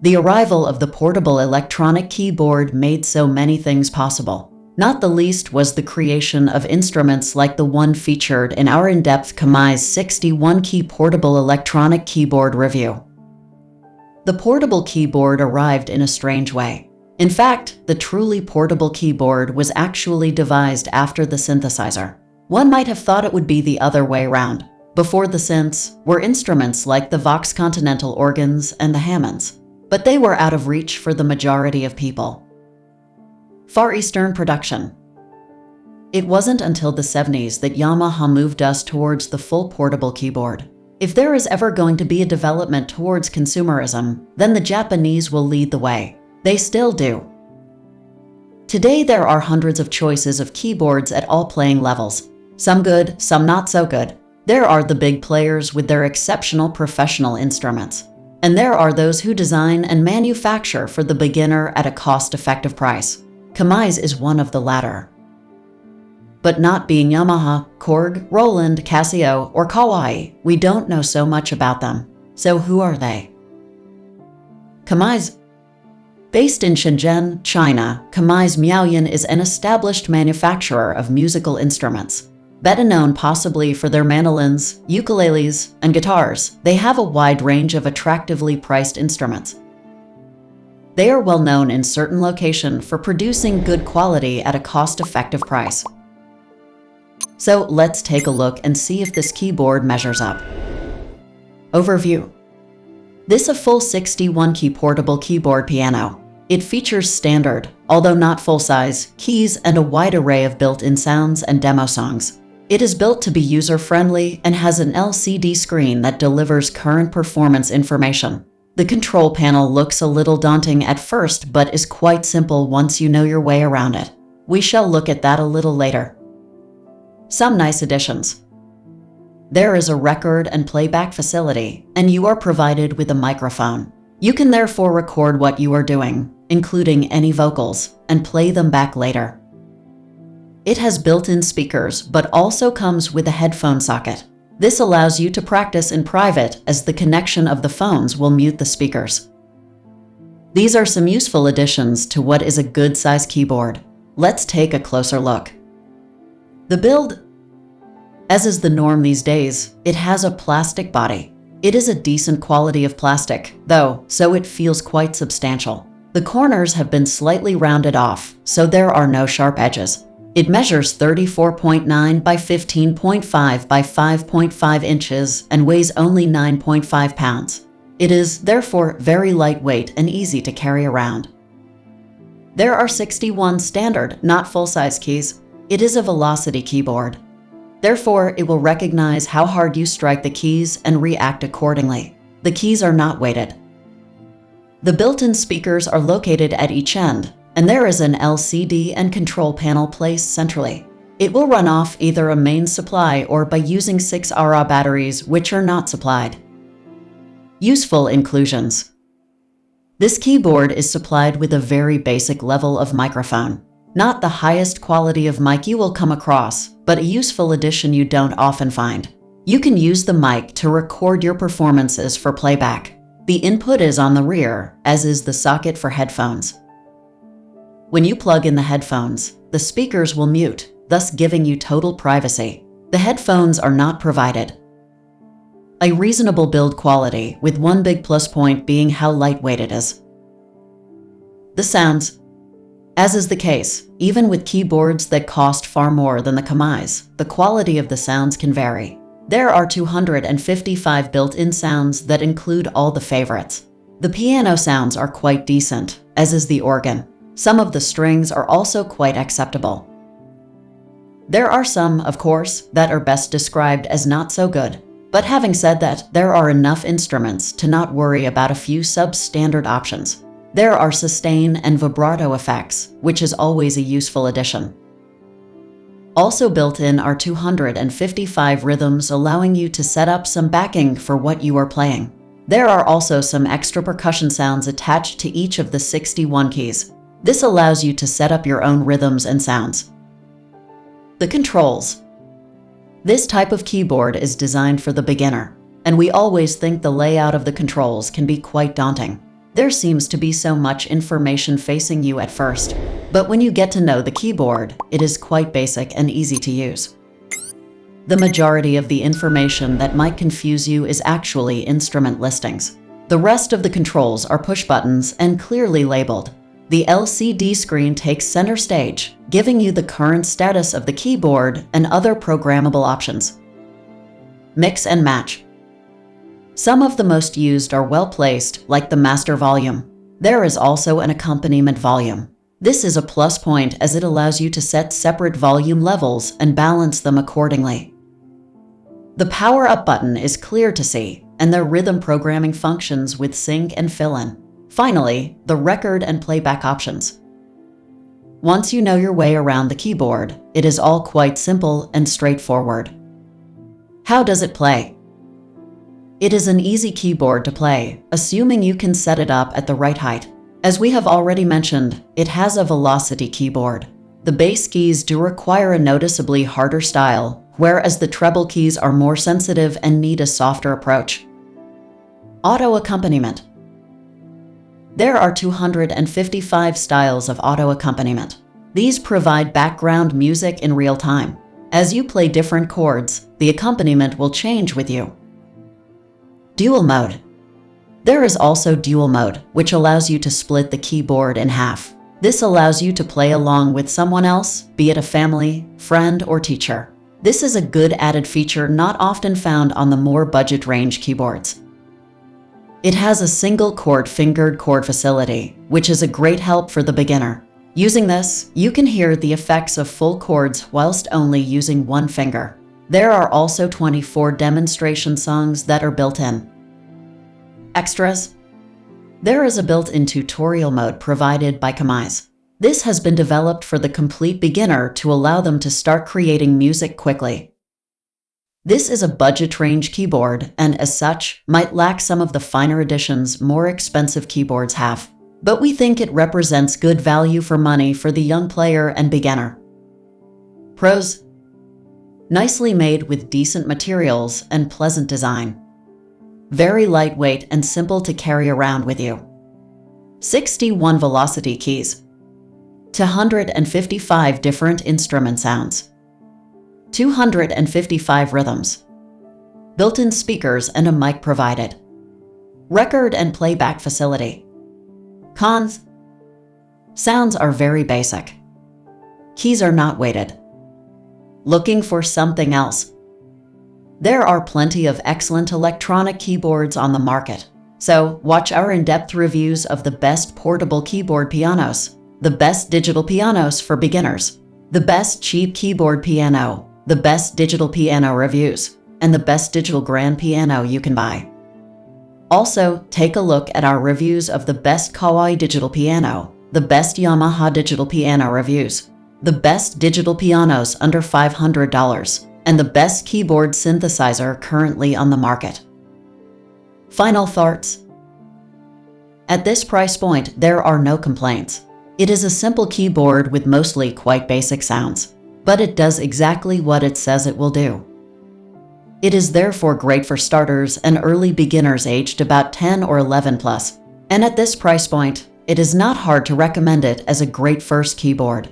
The arrival of the portable electronic keyboard made so many things possible. Not the least was the creation of instruments like the one featured in our in-depth Kmise 61-key portable electronic keyboard review. The portable keyboard arrived in a strange way. In fact, the truly portable keyboard was actually devised after the synthesizer. One might have thought it would be the other way around. Before the synths were instruments like the Vox Continental organs and the Hammonds, but they were out of reach for the majority of people. Far Eastern production. It wasn't until the 70s that Yamaha moved us towards the full portable keyboard. If there is ever going to be a development towards consumerism, then the Japanese will lead the way. They still do. Today there are hundreds of choices of keyboards at all playing levels. Some good, some not so good. There are the big players with their exceptional professional instruments. And there are those who design and manufacture for the beginner at a cost-effective price. Kmise is one of the latter. But not being Yamaha, Korg, Roland, Casio, or Kawai, we don't know so much about them. So who are they? Kmise. Based in Shenzhen, China, Kmise Miaoyan is an established manufacturer of musical instruments. Better known possibly for their mandolins, ukuleles, and guitars, they have a wide range of attractively priced instruments. They are well known in certain locations for producing good quality at a cost-effective price. So let's take a look and see if this keyboard measures up. Overview. This is a full 61-key portable keyboard piano. It features standard, although not full-size, keys and a wide array of built-in sounds and demo songs. It is built to be user-friendly and has an LCD screen that delivers current performance information. The control panel looks a little daunting at first, but is quite simple once you know your way around it. We shall look at that a little later. Some nice additions. There is a record and playback facility, and you are provided with a microphone. You can therefore record what you are doing, including any vocals, and play them back later. It has built-in speakers, but also comes with a headphone socket. This allows you to practice in private, as the connection of the phones will mute the speakers. These are some useful additions to what is a good-sized keyboard. Let's take a closer look. The build. As is the norm these days, it has a plastic body. It is a decent quality of plastic, though, so it feels quite substantial. The corners have been slightly rounded off, so there are no sharp edges. It measures 34.9 by 15.5 by 5.5 inches and weighs only 9.5 pounds. It is, therefore, very lightweight and easy to carry around. There are 61 standard, not full-size keys. It is a velocity keyboard. Therefore, it will recognize how hard you strike the keys and react accordingly. The keys are not weighted. The built-in speakers are located at each end, and there is an LCD and control panel placed centrally. It will run off either a mains supply or by using 6Ah batteries, which are not supplied. Useful inclusions. This keyboard is supplied with a very basic level of microphone. Not the highest quality of mic you will come across, but a useful addition you don't often find. You can use the mic to record your performances for playback. The input is on the rear, as is the socket for headphones. When you plug in the headphones, the speakers will mute, thus giving you total privacy. The headphones are not provided. A reasonable build quality, with one big plus point being how lightweight it is. The sounds. As is the case, even with keyboards that cost far more than the Kmise, the quality of the sounds can vary. There are 255 built-in sounds that include all the favorites. The piano sounds are quite decent, as is the organ. Some of the strings are also quite acceptable. There are some, of course, that are best described as not so good. But having said that, there are enough instruments to not worry about a few substandard options. There are sustain and vibrato effects, which is always a useful addition. Also built in are 255 rhythms, allowing you to set up some backing for what you are playing. There are also some extra percussion sounds attached to each of the 61 keys. This allows you to set up your own rhythms and sounds. The controls. This type of keyboard is designed for the beginner, and we always think the layout of the controls can be quite daunting. There seems to be so much information facing you at first, but when you get to know the keyboard, it is quite basic and easy to use. The majority of the information that might confuse you is actually instrument listings. The rest of the controls are push buttons and clearly labeled. The LCD screen takes center stage, giving you the current status of the keyboard and other programmable options. Mix and match. Some of the most used are well placed, like the master volume. There is also an accompaniment volume. This is a plus point as it allows you to set separate volume levels and balance them accordingly. The power up button is clear to see, and the rhythm programming functions with sync and fill-in. Finally, the record and playback options. Once you know your way around the keyboard, it is all quite simple and straightforward. How does it play? It is an easy keyboard to play, assuming you can set it up at the right height. As we have already mentioned, it has a velocity keyboard. The bass keys do require a noticeably harder style, whereas the treble keys are more sensitive and need a softer approach. Auto accompaniment. There are 255 styles of auto accompaniment. These provide background music in real time. As you play different chords, the accompaniment will change with you. Dual mode. There is also dual mode, which allows you to split the keyboard in half. This allows you to play along with someone else, be it a family, friend, or teacher. This is a good added feature not often found on the more budget range keyboards. It has a single chord fingered chord facility, which is a great help for the beginner. Using this, you can hear the effects of full chords whilst only using one finger. There are also 24 demonstration songs that are built in. Extras. There is a built-in tutorial mode provided by Kmise. This has been developed for the complete beginner to allow them to start creating music quickly. This is a budget range keyboard and, as such, might lack some of the finer additions more expensive keyboards have. But we think it represents good value for money for the young player and beginner. Pros. Nicely made with decent materials and pleasant design. Very lightweight and simple to carry around with you. 61 velocity keys. 255 different instrument sounds. 255 rhythms. Built-in speakers and a mic provided. Record and playback facility. Cons. Sounds are very basic. Keys are not weighted. Looking for something else? There are plenty of excellent electronic keyboards on the market. So watch our in-depth reviews of the best portable keyboard pianos, the best digital pianos for beginners, the best cheap keyboard piano, the best digital piano reviews, and the best digital grand piano you can buy. Also, take a look at our reviews of the best Kawai digital piano, the best Yamaha digital piano reviews, the best digital pianos under $500, and the best keyboard synthesizer currently on the market. Final thoughts. At this price point, there are no complaints. It is a simple keyboard with mostly quite basic sounds, but it does exactly what it says it will do. It is therefore great for starters and early beginners aged about 10 or 11 plus. And at this price point, it is not hard to recommend it as a great first keyboard.